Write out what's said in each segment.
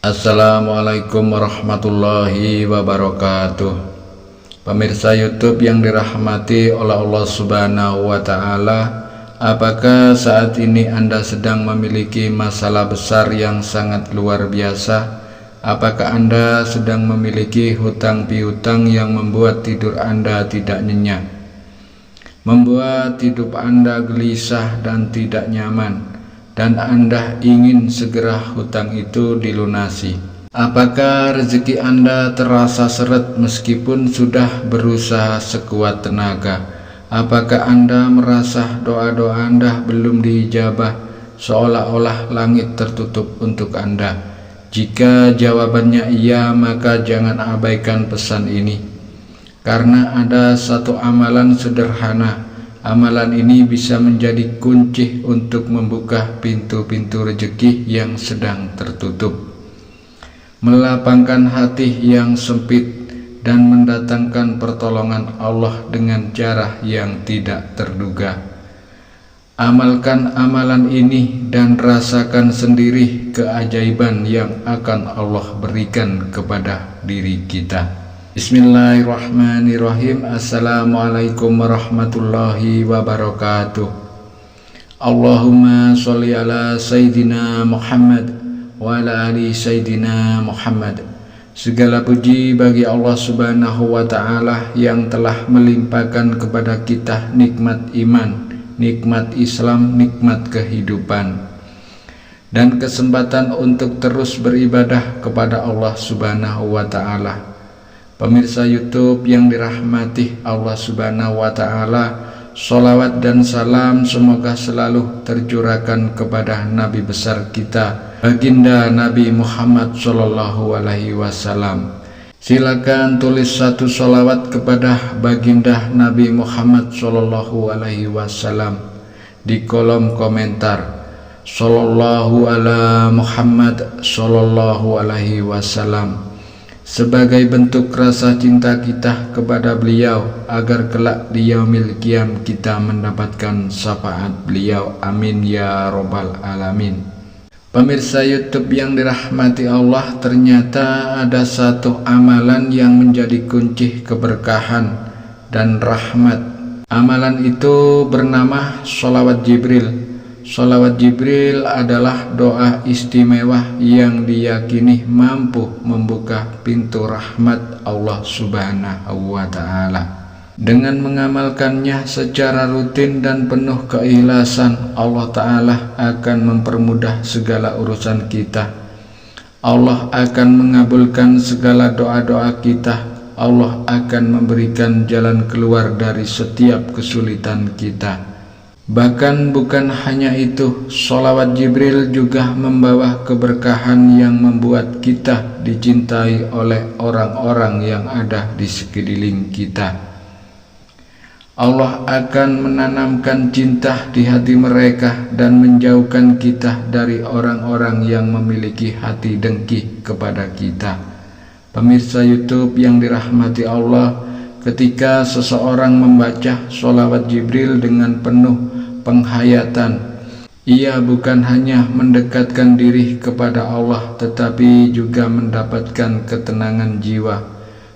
Assalamualaikum warahmatullahi wabarakatuh. Pemirsa YouTube yang dirahmati oleh Allah Subhanahu wa Ta'ala, apakah saat ini Anda sedang memiliki masalah besar yang sangat luar biasa? Apakah Anda sedang memiliki hutang piutang yang membuat tidur Anda tidak nyenyak, membuat hidup Anda gelisah dan tidak nyaman, dan Anda ingin segera hutang itu dilunasi? Apakah rezeki Anda terasa seret meskipun sudah berusaha sekuat tenaga? Apakah Anda merasa doa-doa Anda belum diijabah, seolah-olah langit tertutup untuk Anda? Jika jawabannya iya, maka jangan abaikan pesan ini, karena ada satu amalan sederhana. Amalan ini bisa menjadi kunci untuk membuka pintu-pintu rezeki yang sedang tertutup, melapangkan hati yang sempit, dan mendatangkan pertolongan Allah dengan cara yang tidak terduga. Amalkan amalan ini dan rasakan sendiri keajaiban yang akan Allah berikan kepada diri kita. Bismillahirrahmanirrahim. Assalamualaikum warahmatullahi wabarakatuh. Allahumma sholli ala Sayyidina Muhammad wa ala ali Sayyidina Muhammad. Segala puji bagi Allah Subhanahu wa Ta'ala yang telah melimpahkan kepada kita nikmat iman, nikmat Islam, nikmat kehidupan, dan kesempatan untuk terus beribadah kepada Allah Subhanahu wa Ta'ala. Pemirsa YouTube yang dirahmati Allah Subhanahu wa Ta'ala, sholawat dan salam semoga selalu tercurahkan kepada Nabi besar kita, baginda Nabi Muhammad Sallallahu Alaihi Wasallam. Silakan tulis satu sholawat kepada baginda Nabi Muhammad Sallallahu Alaihi Wasallam di kolom komentar. Sallallahu ala Muhammad Sallallahu Alaihi Wasallam, sebagai bentuk rasa cinta kita kepada beliau, agar kelak di yaumil qiyam kita mendapatkan syafaat beliau. Amin ya robbal alamin. Pemirsa YouTube yang dirahmati Allah, ternyata ada satu amalan yang menjadi kunci keberkahan dan rahmat. Amalan itu bernama sholawat Jibril. Sholawat Jibril adalah doa istimewa yang diyakini mampu membuka pintu rahmat Allah Subhanahu wa Ta'ala. Dengan mengamalkannya secara rutin dan penuh keikhlasan, Allah Ta'ala akan mempermudah segala urusan kita. Allah akan mengabulkan segala doa-doa kita. Allah akan memberikan jalan keluar dari setiap kesulitan kita. Bahkan bukan hanya itu, sholawat Jibril juga membawa keberkahan yang membuat kita dicintai oleh orang-orang yang ada di sekeliling kita. Allah akan menanamkan cinta di hati mereka dan menjauhkan kita dari orang-orang yang memiliki hati dengki kepada kita. Pemirsa YouTube yang dirahmati Allah, ketika seseorang membaca sholawat Jibril dengan penuh penghayatan, ia bukan hanya mendekatkan diri kepada Allah, tetapi juga mendapatkan ketenangan jiwa.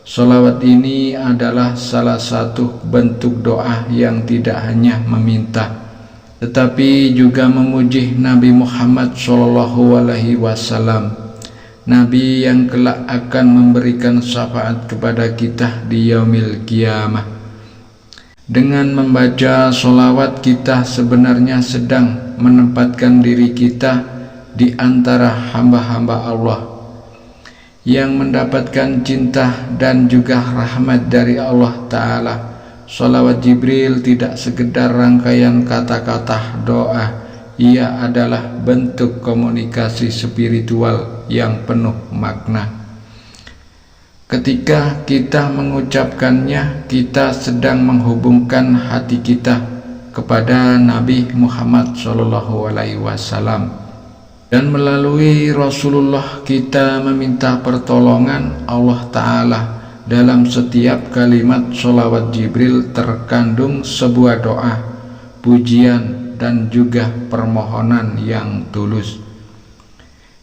Sholawat ini adalah salah satu bentuk doa yang tidak hanya meminta, tetapi juga memuji Nabi Muhammad Sallallahu Alaihi Wasallam, Nabi yang kelak akan memberikan syafaat kepada kita di yaumil qiyamah. Dengan membaca sholawat, kita sebenarnya sedang menempatkan diri kita di antara hamba-hamba Allah yang mendapatkan cinta dan juga rahmat dari Allah Ta'ala. Sholawat Jibril tidak sekedar rangkaian kata-kata doa, ia adalah bentuk komunikasi spiritual yang penuh makna. Ketika kita mengucapkannya, kita sedang menghubungkan hati kita kepada Nabi Muhammad Sallallahu Alaihi Wasallam, dan melalui Rasulullah kita meminta pertolongan Allah Ta'ala. Dalam setiap kalimat sholawat Jibril terkandung sebuah doa, pujian, dan juga permohonan yang tulus.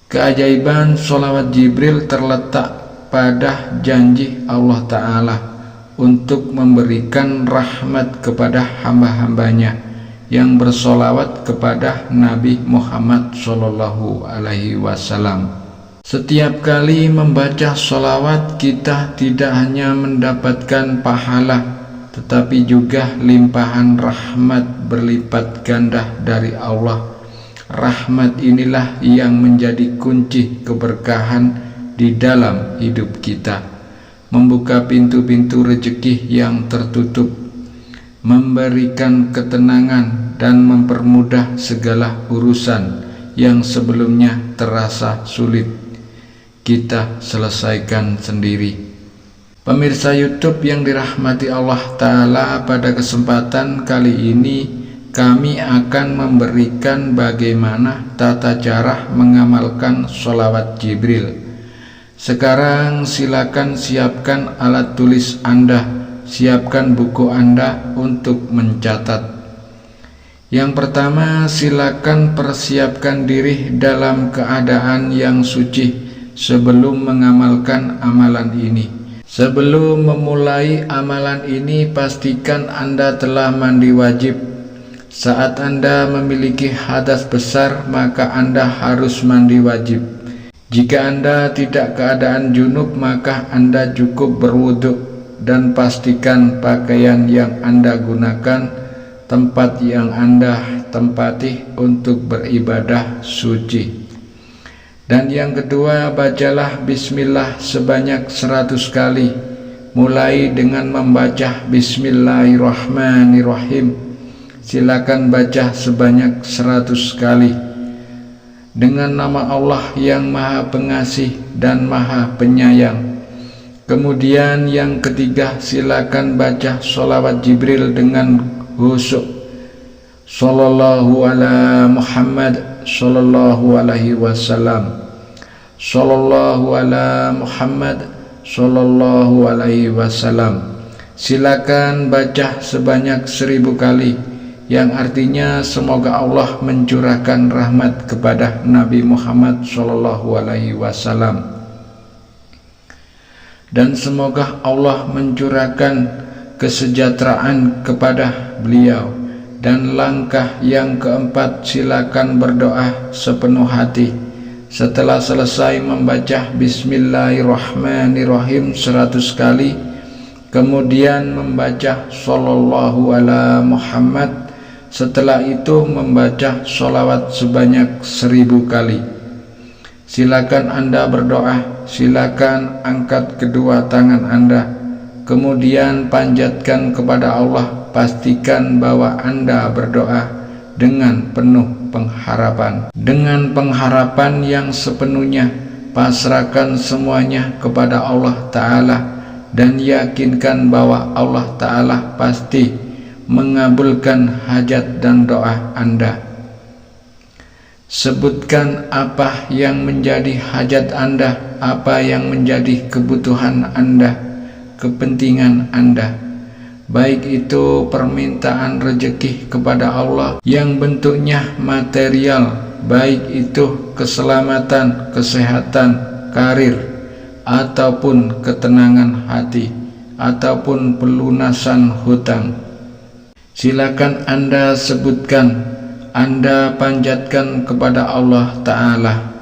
Keajaiban sholawat Jibril terletak pada janji Allah Ta'ala untuk memberikan rahmat kepada hamba-hambanya yang bersolawat kepada Nabi Muhammad Sallallahu Alaihi Wasallam. Setiap kali membaca sholawat, kita tidak hanya mendapatkan pahala, tetapi juga limpahan rahmat berlipat ganda dari Allah. Rahmat inilah yang menjadi kunci keberkahan di dalam hidup kita, membuka pintu-pintu rezeki yang tertutup, memberikan ketenangan dan mempermudah segala urusan yang sebelumnya terasa sulit kita selesaikan sendiri. Pemirsa YouTube yang dirahmati Allah Ta'ala, pada kesempatan kali ini kami akan memberikan bagaimana tata cara mengamalkan sholawat Jibril. Sekarang silakan siapkan alat tulis Anda, siapkan buku Anda untuk mencatat. Yang pertama, silakan persiapkan diri dalam keadaan yang suci sebelum mengamalkan amalan ini. Sebelum memulai amalan ini, pastikan Anda telah mandi wajib. Saat Anda memiliki hadas besar, maka Anda harus mandi wajib. Jika Anda tidak keadaan junub, maka Anda cukup berwudu, dan pastikan pakaian yang Anda gunakan, tempat yang Anda tempati untuk beribadah suci. Dan yang kedua, bacalah bismillah sebanyak 100 kali, mulai dengan membaca bismillahirrahmanirrahim. Silakan baca sebanyak 100 kali dengan nama Allah yang Maha Pengasih dan Maha Penyayang. Kemudian yang ketiga, silakan baca sholawat Jibril dengan khusyuk. Sallallahu ala Muhammad sallallahu alaihi wasallam. Sallallahu ala Muhammad sallallahu alaihi wasallam. Silakan baca sebanyak 1000 kali, yang artinya semoga Allah mencurahkan rahmat kepada Nabi Muhammad Sallallahu Alaihi Wasallam, dan semoga Allah mencurahkan kesejahteraan kepada beliau. Dan langkah yang keempat, silakan berdoa sepenuh hati. Setelah selesai membaca bismillahirrahmanirrahim 100 kali, kemudian membaca Sallallahu ala Muhammad. Setelah itu membaca sholawat sebanyak 1000 kali. Silakan Anda berdoa, silakan angkat kedua tangan Anda, kemudian panjatkan kepada Allah. Pastikan bahwa Anda berdoa dengan penuh pengharapan. Dengan pengharapan yang sepenuhnya, pasrahkan semuanya kepada Allah Ta'ala, dan yakinkan bahwa Allah Ta'ala pasti mengabulkan hajat dan doa Anda. Sebutkan apa yang menjadi hajat Anda, apa yang menjadi kebutuhan Anda, kepentingan Anda, baik itu permintaan rezeki kepada Allah yang bentuknya material, baik itu keselamatan, kesehatan, karir, ataupun ketenangan hati, ataupun pelunasan hutang. Silakan Anda sebutkan, Anda panjatkan kepada Allah Ta'ala.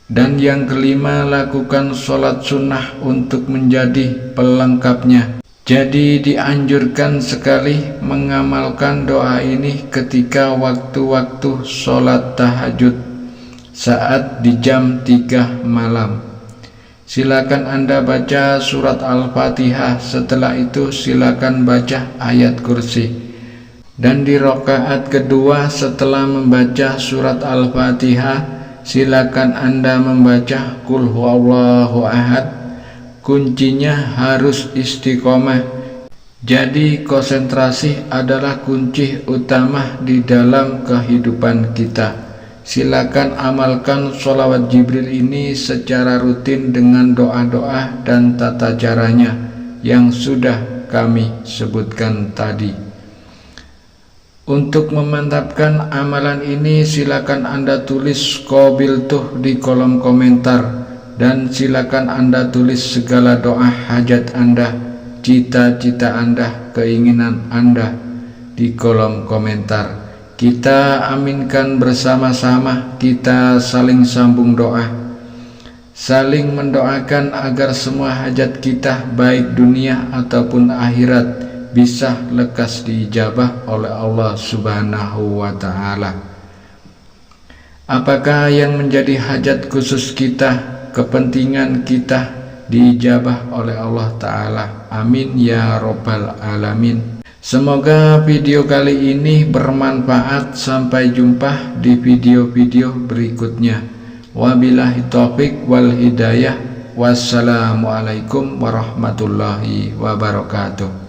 Dan yang kelima, lakukan sholat sunnah untuk menjadi pelengkapnya. Jadi dianjurkan sekali mengamalkan doa ini ketika waktu-waktu sholat tahajud, saat di jam 3 malam. Silakan Anda baca surat Al-Fatihah, setelah itu silakan baca ayat kursi. Dan di rakaat kedua setelah membaca surat Al-Fatihah, silakan Anda membaca Qul huwallahu ahad. Kuncinya harus istiqomah. Jadi konsentrasi adalah kunci utama di dalam kehidupan kita. Silakan amalkan sholawat Jibril ini secara rutin dengan doa-doa dan tata caranya yang sudah kami sebutkan tadi. Untuk memantapkan amalan ini silakan Anda tulis qabiltuh di kolom komentar, dan silakan Anda tulis segala doa hajat Anda, cita-cita Anda, keinginan Anda di kolom komentar. Kita aminkan bersama-sama, kita saling sambung doa, saling mendoakan agar semua hajat kita baik dunia ataupun akhirat bisa lekas diijabah oleh Allah Subhanahu wa ta'ala. Apakah yang menjadi hajat khusus kita, kepentingan kita diijabah oleh Allah ta'ala? Amin ya robbal alamin. Semoga video kali ini bermanfaat. Sampai jumpa di video-video berikutnya. Wabillahi taufik wal hidayah. Wassalamualaikum warahmatullahi wabarakatuh.